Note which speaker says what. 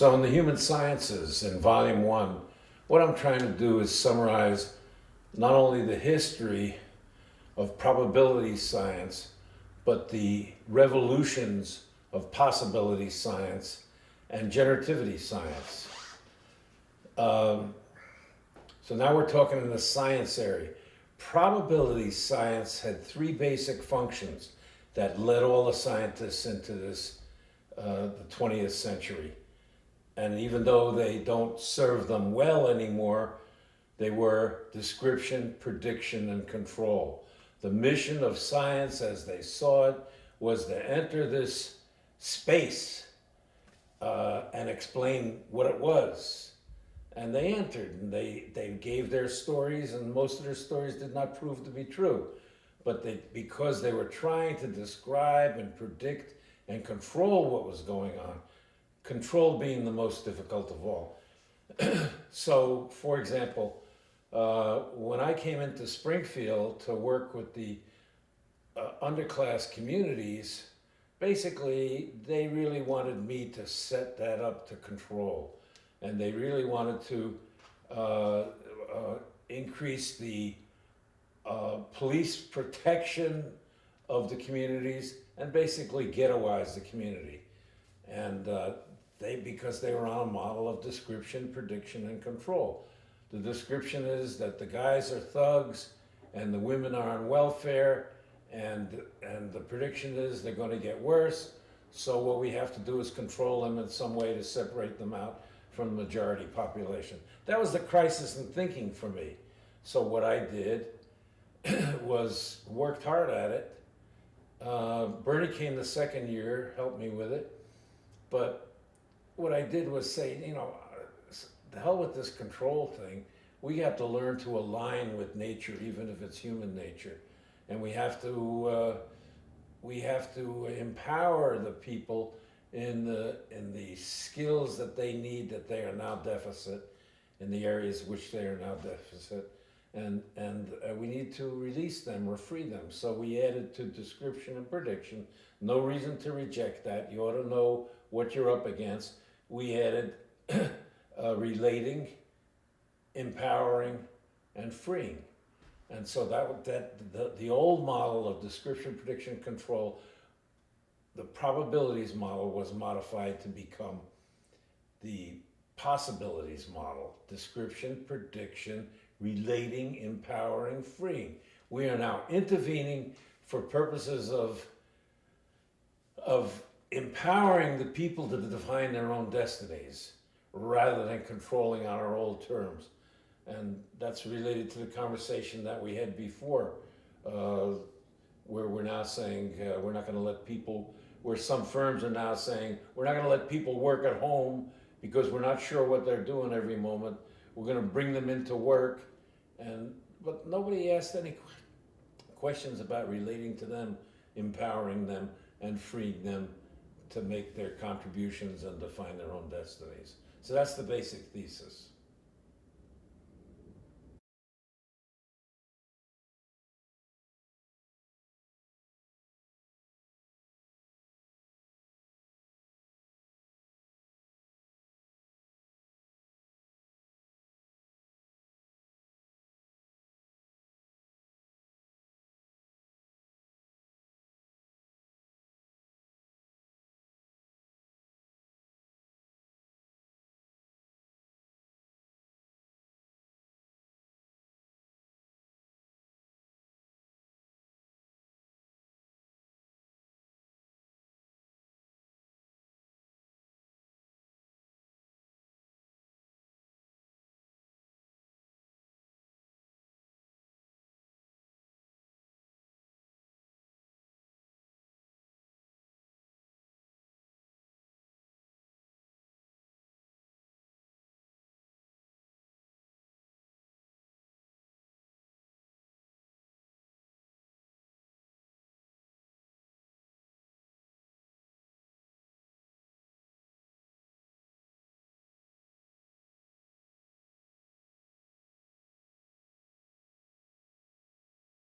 Speaker 1: So in the human sciences in volume one, what I'm trying to do is summarize not only the history of probability science, but the revolutions of possibility science and generativity science. So now we're talking in the science area. Probability science had three basic functions that led all the scientists into the 20th century. And even though they don't serve them well anymore, they were description, prediction, and control. The mission of science as they saw it was to enter this space and explain what it was. And they entered, and they gave their stories, and most of their stories did not prove to be true. But because they were trying to describe and predict and control what was going on, control being the most difficult of all. So, for example, when I came into Springfield to work with the underclass communities, basically they really wanted me to set that up to control. And they really wanted to increase the police protection of the communities and basically ghettoize the community. And because they were on a model of description, prediction, and control. The description is that the guys are thugs and the women are on welfare, and the prediction is they're going to get worse. So what we have to do is control them in some way to separate them out from the majority population. That was the crisis in thinking for me. So what I did was worked hard at it. Bernie came the second year, helped me with it. But what I did was say, the hell with this control thing. We have to learn to align with nature, even if it's human nature. And we have to empower the people in the skills that they need, that they are now deficit, in the areas which they are now deficit, and we need to release them or free them. So we added to description and prediction. No reason to reject that. You ought to know what you're up against. We added relating, empowering, and freeing. And so the old model of description, prediction, control, the probabilities model was modified to become the possibilities model. Description, prediction, relating, empowering, freeing. We are now intervening for purposes of empowering the people to define their own destinies rather than controlling on our old terms. And that's related to the conversation that we had before, where we're now saying we're not going to let people, where some firms are now saying we're not going to let people work at home because we're not sure what they're doing every moment. We're going to bring them into work, but nobody asked any questions about relating to them, empowering them, and freeing them to make their contributions and define their own destinies. So that's the basic thesis.